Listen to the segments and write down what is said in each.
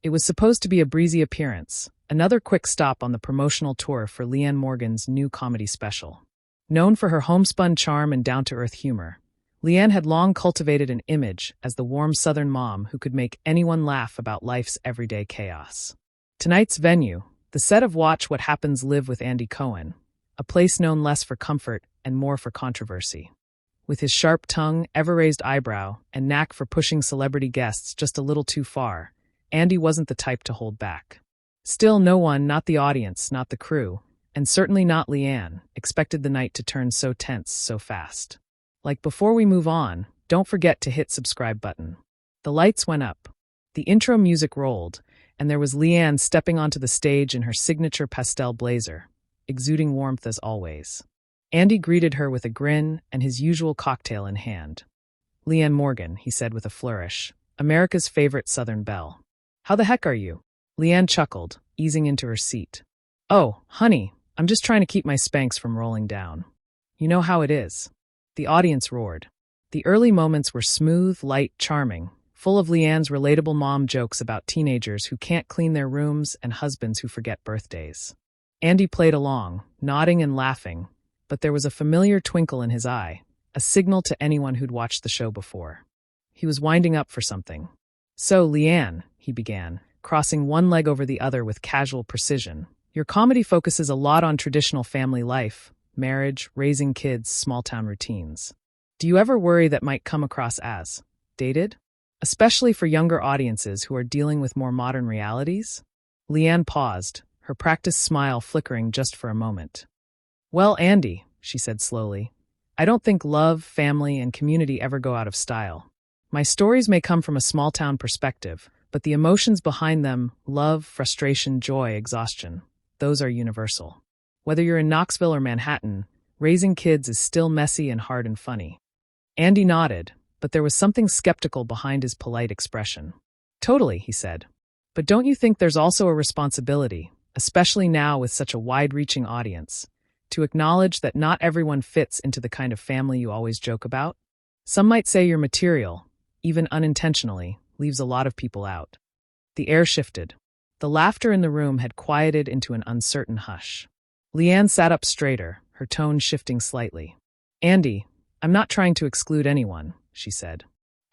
It was supposed to be a breezy appearance, another quick stop on the promotional tour for Leanne Morgan's new comedy special. Known for her homespun charm and down-to-earth humor, Leanne had long cultivated an image as the warm Southern mom who could make anyone laugh about life's everyday chaos. Tonight's venue, the set of Watch What Happens Live with Andy Cohen, a place known less for comfort and more for controversy. With his sharp tongue, ever-raised eyebrow, and knack for pushing celebrity guests just a little too far, Andy wasn't the type to hold back. Still, no one, not the audience, not the crew, and certainly not Leanne, expected the night to turn so tense so fast. Like, before we move on, don't forget to hit subscribe button. The lights went up. The intro music rolled, and there was Leanne stepping onto the stage in her signature pastel blazer, exuding warmth as always. Andy greeted her with a grin and his usual cocktail in hand. "Leanne Morgan," he said with a flourish, "America's favorite Southern belle. How the heck are you?" Leanne chuckled, easing into her seat. "Oh, honey, I'm just trying to keep my Spanx from rolling down. You know how it is." The audience roared. The early moments were smooth, light, charming, full of Leanne's relatable mom jokes about teenagers who can't clean their rooms and husbands who forget birthdays. Andy played along, nodding and laughing, but there was a familiar twinkle in his eye, a signal to anyone who'd watched the show before. He was winding up for something. "So, Leanne," he began, crossing one leg over the other with casual precision, "your comedy focuses a lot on traditional family life, marriage, raising kids, small-town routines. Do you ever worry that might come across as dated? Especially for younger audiences who are dealing with more modern realities?" Leanne paused, her practiced smile flickering just for a moment. "Well, Andy," she said slowly, "I don't think love, family, and community ever go out of style. My stories may come from a small-town perspective, but the emotions behind them, love, frustration, joy, exhaustion, those are universal. Whether you're in Knoxville or Manhattan, raising kids is still messy and hard and funny." Andy nodded, but there was something skeptical behind his polite expression. "Totally," he said. "But don't you think there's also a responsibility, especially now with such a wide-reaching audience, to acknowledge that not everyone fits into the kind of family you always joke about? Some might say your material, even unintentionally, leaves a lot of people out." The air shifted. The laughter in the room had quieted into an uncertain hush. Leanne sat up straighter, her tone shifting slightly. "Andy, I'm not trying to exclude anyone," she said.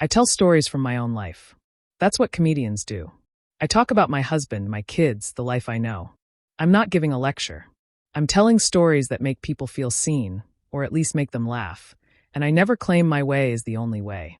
"I tell stories from my own life. That's what comedians do. I talk about my husband, my kids, the life I know. I'm not giving a lecture. I'm telling stories that make people feel seen, or at least make them laugh, and I never claim my way is the only way."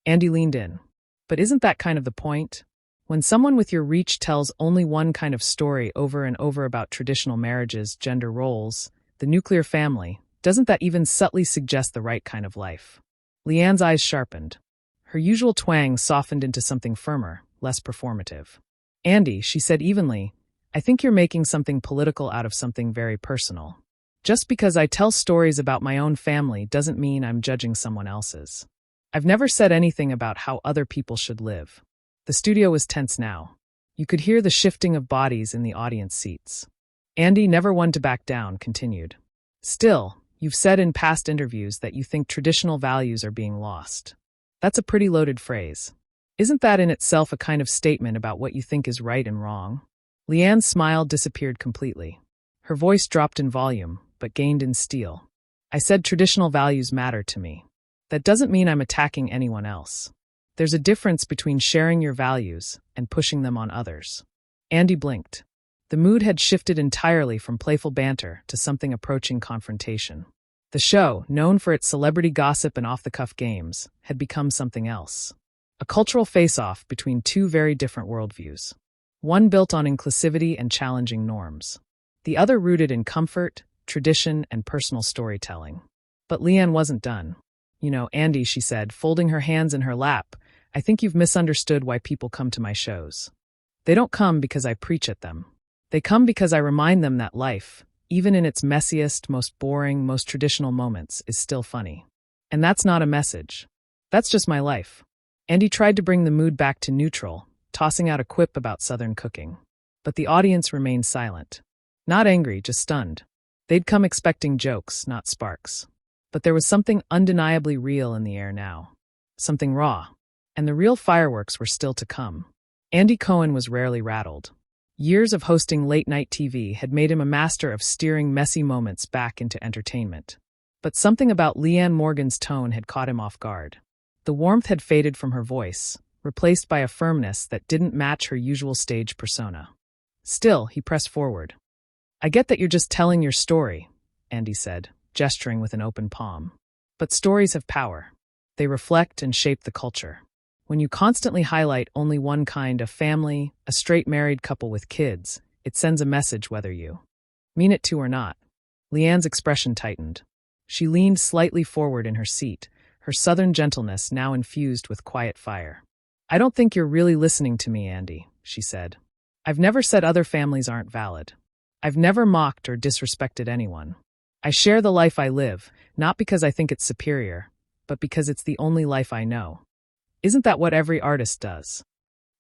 Andy leaned in. "But isn't that kind of the point? When someone with your reach tells only one kind of story over and over about traditional marriages, gender roles, the nuclear family, doesn't that even subtly suggest the right kind of life?" Leanne's eyes sharpened. Her usual twang softened into something firmer, less performative. "Andy," she said evenly, "I think you're making something political out of something very personal. Just because I tell stories about my own family doesn't mean I'm judging someone else's. I've never said anything about how other people should live." The studio was tense now. You could hear the shifting of bodies in the audience seats. Andy, never one to back down, continued. "Still, you've said in past interviews that you think traditional values are being lost. That's a pretty loaded phrase. Isn't that in itself a kind of statement about what you think is right and wrong?" Leanne's smile disappeared completely. Her voice dropped in volume, but gained in steel. "I said traditional values matter to me. That doesn't mean I'm attacking anyone else. There's a difference between sharing your values and pushing them on others." Andy blinked. The mood had shifted entirely from playful banter to something approaching confrontation. The show, known for its celebrity gossip and off-the-cuff games, had become something else. A cultural face-off between two very different worldviews. One built on inclusivity and challenging norms. The other rooted in comfort, tradition, and personal storytelling. But Leanne wasn't done. "You know, Andy," she said, folding her hands in her lap, "I think you've misunderstood why people come to my shows. They don't come because I preach at them. They come because I remind them that life, even in its messiest, most boring, most traditional moments, is still funny. And that's not a message. That's just my life." Andy tried to bring the mood back to neutral, tossing out a quip about Southern cooking. But the audience remained silent. Not angry, just stunned. They'd come expecting jokes, not sparks. But there was something undeniably real in the air now. Something raw. And the real fireworks were still to come. Andy Cohen was rarely rattled. Years of hosting late-night TV had made him a master of steering messy moments back into entertainment. But something about Leanne Morgan's tone had caught him off guard. The warmth had faded from her voice, replaced by a firmness that didn't match her usual stage persona. Still, he pressed forward. "I get that you're just telling your story," Andy said, gesturing with an open palm. "But stories have power. They reflect and shape the culture. When you constantly highlight only one kind of family, a straight married couple with kids, it sends a message whether you mean it to or not." Leanne's expression tightened. She leaned slightly forward in her seat, her southern gentleness now infused with quiet fire. "I don't think you're really listening to me, Andy," she said. "I've never said other families aren't valid. I've never mocked or disrespected anyone. I share the life I live, not because I think it's superior, but because it's the only life I know. Isn't that what every artist does?"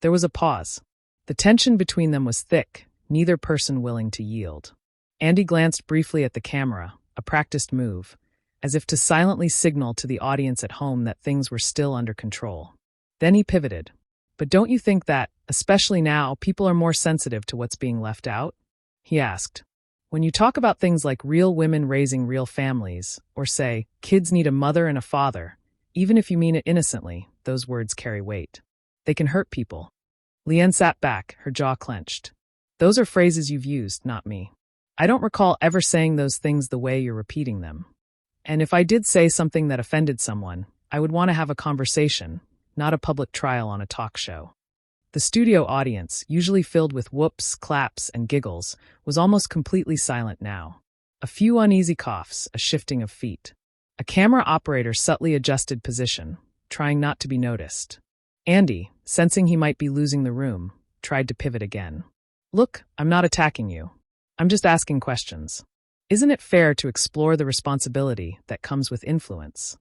There was a pause. The tension between them was thick, neither person willing to yield. Andy glanced briefly at the camera, a practiced move, as if to silently signal to the audience at home that things were still under control. Then he pivoted. "But don't you think that, especially now, people are more sensitive to what's being left out?" he asked. "When you talk about things like real women raising real families, or say, kids need a mother and a father, even if you mean it innocently, those words carry weight. They can hurt people." Leanne sat back, her jaw clenched. "Those are phrases you've used, not me. I don't recall ever saying those things the way you're repeating them. And if I did say something that offended someone, I would want to have a conversation, not a public trial on a talk show." The studio audience, usually filled with whoops, claps, and giggles, was almost completely silent now. A few uneasy coughs, a shifting of feet. A camera operator subtly adjusted position, trying not to be noticed. Andy, sensing he might be losing the room, tried to pivot again. "Look, I'm not attacking you. I'm just asking questions. Isn't it fair to explore the responsibility that comes with influence?"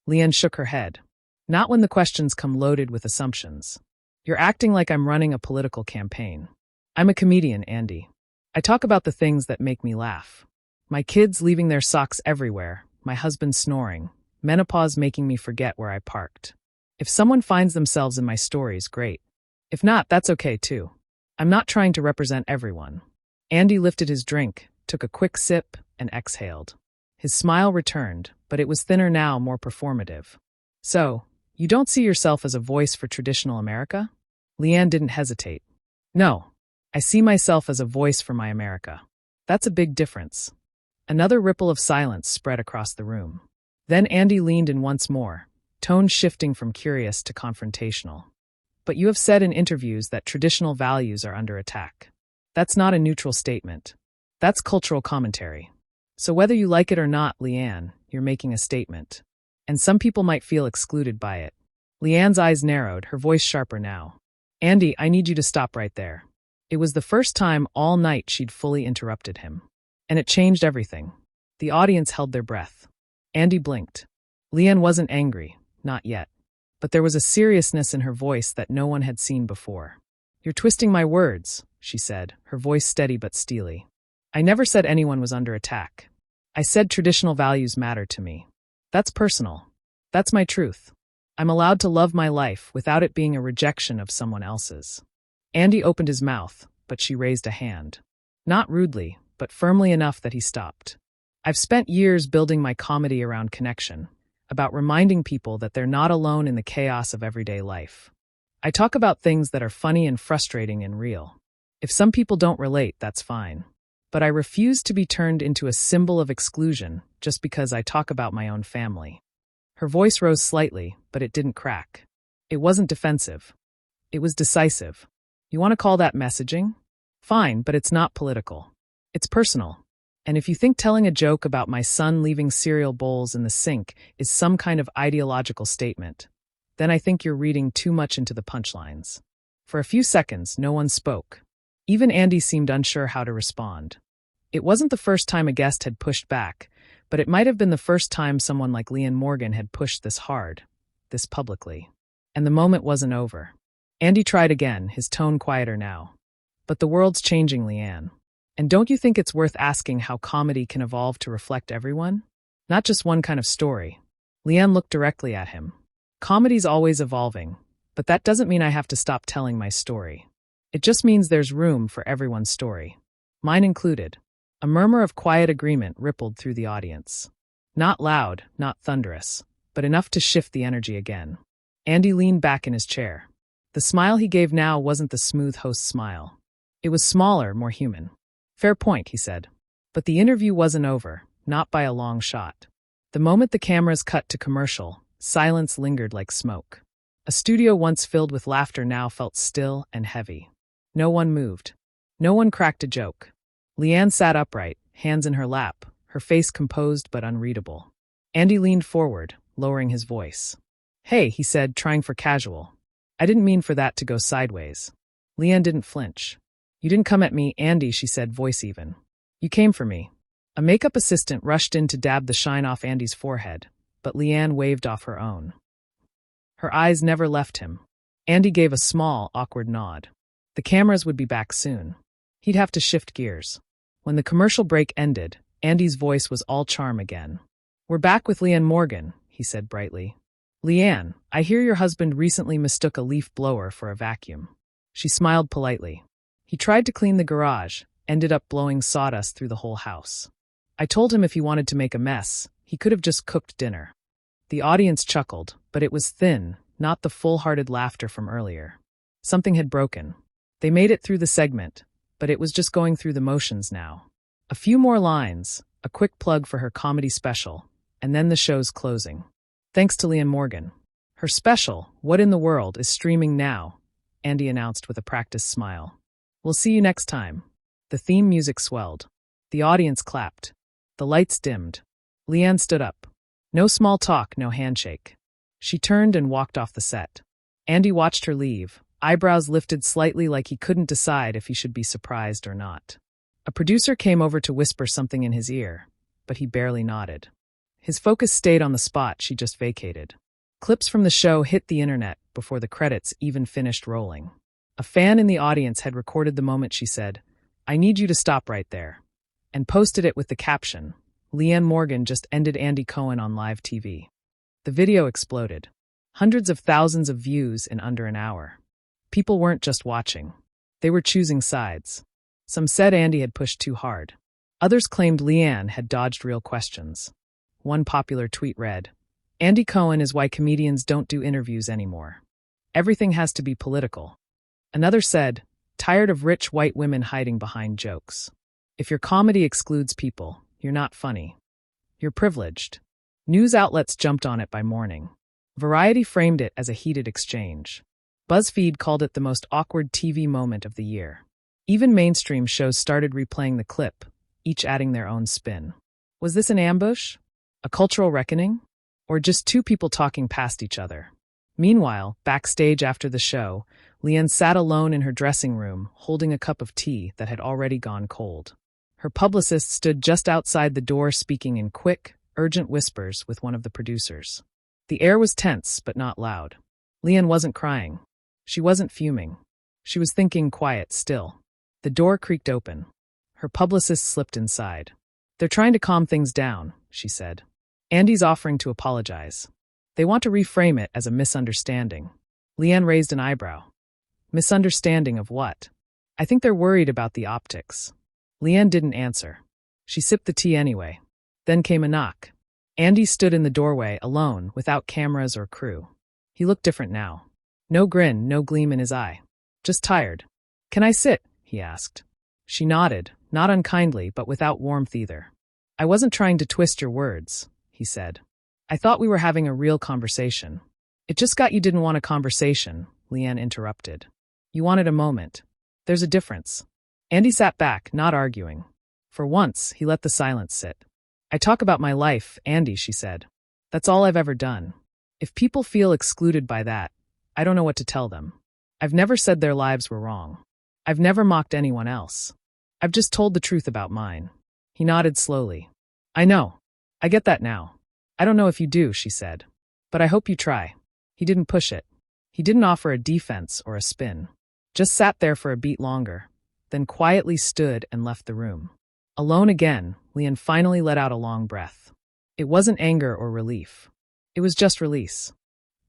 Leanne shook her head. "Not when the questions come loaded with assumptions. You're acting like I'm running a political campaign. I'm a comedian, Andy. I talk about the things that make me laugh. My kids leaving their socks everywhere, my husband snoring, menopause making me forget where I parked. If someone finds themselves in my stories, great. If not, that's okay too. I'm not trying to represent everyone." Andy lifted his drink, took a quick sip, and exhaled. His smile returned, but it was thinner now, more performative. "So, you don't see yourself as a voice for traditional America?" Leanne didn't hesitate. "No, I see myself as a voice for my America. That's a big difference." Another ripple of silence spread across the room. Then Andy leaned in once more, tone shifting from curious to confrontational. "But you have said in interviews that traditional values are under attack. That's not a neutral statement. That's cultural commentary. So whether you like it or not, Leanne, you're making a statement. And some people might feel excluded by it." Leanne's eyes narrowed, her voice sharper now. "Andy, I need you to stop right there." It was the first time all night she'd fully interrupted him. And it changed everything. The audience held their breath. Andy blinked. Leanne wasn't angry, not yet. But there was a seriousness in her voice that no one had seen before. "You're twisting my words," she said, her voice steady but steely. "I never said anyone was under attack. I said traditional values matter to me. That's personal. That's my truth. I'm allowed to love my life without it being a rejection of someone else's." Andy opened his mouth, but she raised a hand. Not rudely, but firmly enough that he stopped. "I've spent years building my comedy around connection, about reminding people that they're not alone in the chaos of everyday life. I talk about things that are funny and frustrating and real. If some people don't relate, that's fine. But I refuse to be turned into a symbol of exclusion just because I talk about my own family." Her voice rose slightly, but it didn't crack. It wasn't defensive. It was decisive. "You want to call that messaging? Fine, but it's not political. It's personal. And if you think telling a joke about my son leaving cereal bowls in the sink is some kind of ideological statement, then I think you're reading too much into the punchlines." For a few seconds, no one spoke. Even Andy seemed unsure how to respond. It wasn't the first time a guest had pushed back, but it might have been the first time someone like Leanne Morgan had pushed this hard, this publicly. And the moment wasn't over. Andy tried again, his tone quieter now. "But the world's changing, Leanne. And don't you think it's worth asking how comedy can evolve to reflect everyone? Not just one kind of story." Leanne looked directly at him. "Comedy's always evolving. But that doesn't mean I have to stop telling my story. It just means there's room for everyone's story. Mine included. A murmur of quiet agreement rippled through the audience. Not loud, not thunderous, but enough to shift the energy again. Andy leaned back in his chair. The smile he gave now wasn't the smooth host smile. It was smaller, more human. Fair point, he said. But the interview wasn't over, not by a long shot. The moment the cameras cut to commercial, silence lingered like smoke. A studio once filled with laughter now felt still and heavy. No one moved. No one cracked a joke. Leanne sat upright, hands in her lap, her face composed but unreadable. Andy leaned forward, lowering his voice. Hey, he said, trying for casual. I didn't mean for that to go sideways. Leanne didn't flinch. You didn't come at me, Andy, she said, voice even. You came for me. A makeup assistant rushed in to dab the shine off Andy's forehead, but Leanne waved off her own. Her eyes never left him. Andy gave a small, awkward nod. The cameras would be back soon. He'd have to shift gears. When the commercial break ended, Andy's voice was all charm again. We're back with Leanne Morgan, he said brightly. Leanne, I hear your husband recently mistook a leaf blower for a vacuum. She smiled politely. He tried to clean the garage, ended up blowing sawdust through the whole house. I told him if he wanted to make a mess, he could have just cooked dinner. The audience chuckled, but it was thin, not the full-hearted laughter from earlier. Something had broken. They made it through the segment, but it was just going through the motions now. A few more lines, a quick plug for her comedy special, and then the show's closing. Thanks to Leanne Morgan. Her special, What in the World, is streaming now, Andy announced with a practiced smile. We'll see you next time. The theme music swelled. The audience clapped. The lights dimmed. Leanne stood up. No small talk, no handshake. She turned and walked off the set. Andy watched her leave, eyebrows lifted slightly like he couldn't decide if he should be surprised or not. A producer came over to whisper something in his ear, but he barely nodded. His focus stayed on the spot she just vacated. Clips from the show hit the internet before the credits even finished rolling. A fan in the audience had recorded the moment she said, "I need you to stop right there," and posted it with the caption, "Leanne Morgan just ended Andy Cohen on live TV." The video exploded. Hundreds of thousands of views in under an hour. People weren't just watching. They were choosing sides. Some said Andy had pushed too hard. Others claimed Leanne had dodged real questions. One popular tweet read, "Andy Cohen is why comedians don't do interviews anymore. Everything has to be political." Another said, "Tired of rich white women hiding behind jokes. If your comedy excludes people, you're not funny. You're privileged." News outlets jumped on it by morning. Variety framed it as a heated exchange. BuzzFeed called it the most awkward TV moment of the year. Even mainstream shows started replaying the clip, each adding their own spin. Was this an ambush? A cultural reckoning? Or just two people talking past each other? Meanwhile, backstage after the show, Leanne sat alone in her dressing room, holding a cup of tea that had already gone cold. Her publicist stood just outside the door speaking in quick, urgent whispers with one of the producers. The air was tense, but not loud. Leanne wasn't crying. She wasn't fuming. She was thinking quiet still. The door creaked open. Her publicist slipped inside. "They're trying to calm things down," she said. "Andy's offering to apologize. They want to reframe it as a misunderstanding." Leanne raised an eyebrow. "Misunderstanding of what?" "I think they're worried about the optics." Leanne didn't answer. She sipped the tea anyway. Then came a knock. Andy stood in the doorway, alone, without cameras or crew. He looked different now. No grin, no gleam in his eye. Just tired. "Can I sit?" he asked. She nodded, not unkindly, but without warmth either. "I wasn't trying to twist your words," he said. "I thought we were having a real conversation." "It just got you didn't want a conversation," Leanne interrupted. "You wanted a moment. There's a difference." Andy sat back, not arguing. For once, he let the silence sit. "I talk about my life, Andy," she said. "That's all I've ever done. If people feel excluded by that, I don't know what to tell them. I've never said their lives were wrong. I've never mocked anyone else. I've just told the truth about mine." He nodded slowly. "I know. I get that now. I don't know if you do," she said. "But I hope you try." He didn't push it. He didn't offer a defense or a spin. Just sat there for a beat longer, then quietly stood and left the room. Alone again, Leanne finally let out a long breath. It wasn't anger or relief. It was just release.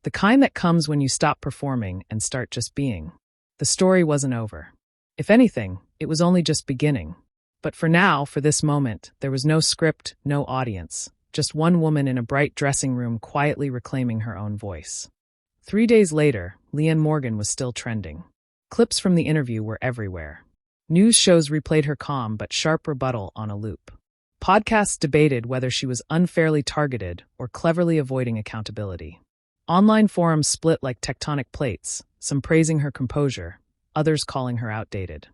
The kind that comes when you stop performing and start just being. The story wasn't over. If anything, it was only just beginning. But for now, for this moment, there was no script, no audience, just one woman in a bright dressing room quietly reclaiming her own voice. 3 days later, Leanne Morgan was still trending. Clips from the interview were everywhere. News shows replayed her calm but sharp rebuttal on a loop. Podcasts debated whether she was unfairly targeted or cleverly avoiding accountability. Online forums split like tectonic plates, some praising her composure, others calling her outdated.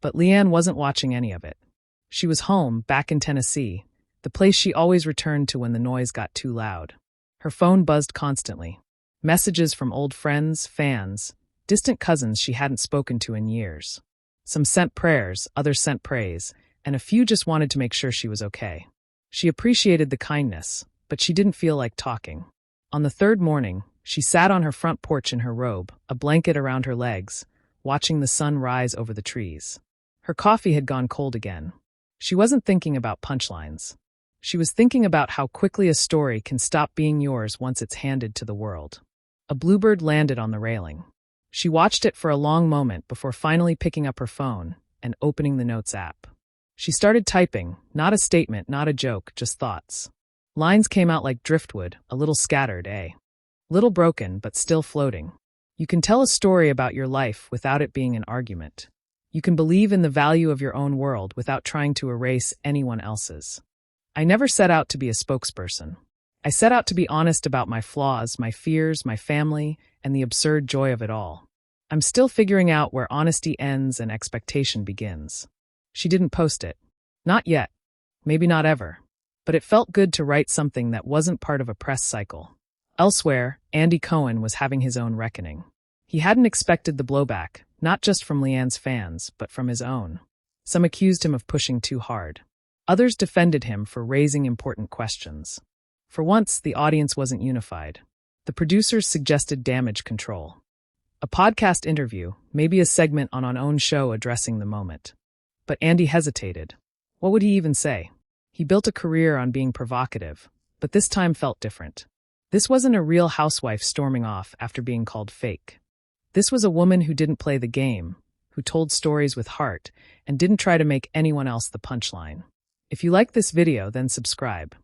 But Leanne wasn't watching any of it. She was home, back in Tennessee, the place she always returned to when the noise got too loud. Her phone buzzed constantly. Messages from old friends, fans, distant cousins she hadn't spoken to in years. Some sent prayers, others sent praise, and a few just wanted to make sure she was okay. She appreciated the kindness, but she didn't feel like talking. On the third morning, she sat on her front porch in her robe, a blanket around her legs, watching the sun rise over the trees. Her coffee had gone cold again. She wasn't thinking about punchlines. She was thinking about how quickly a story can stop being yours once it's handed to the world. A bluebird landed on the railing. She watched it for a long moment before finally picking up her phone and opening the Notes app. She started typing, not a statement, not a joke, just thoughts. Lines came out like driftwood, a little scattered, little broken, but still floating. You can tell a story about your life without it being an argument. You can believe in the value of your own world without trying to erase anyone else's. I never set out to be a spokesperson. I set out to be honest about my flaws, my fears, my family, and the absurd joy of it all. I'm still figuring out where honesty ends and expectation begins. She didn't post it. Not yet. Maybe not ever. But it felt good to write something that wasn't part of a press cycle. Elsewhere, Andy Cohen was having his own reckoning. He hadn't expected the blowback, not just from Leanne's fans, but from his own. Some accused him of pushing too hard. Others defended him for raising important questions. For once, the audience wasn't unified. The producers suggested damage control. A podcast interview, maybe a segment on an own show addressing the moment. But Andy hesitated. What would he even say? He built a career on being provocative, but this time felt different. This wasn't a real housewife storming off after being called fake. This was a woman who didn't play the game, who told stories with heart, and didn't try to make anyone else the punchline. If you like this video, then subscribe.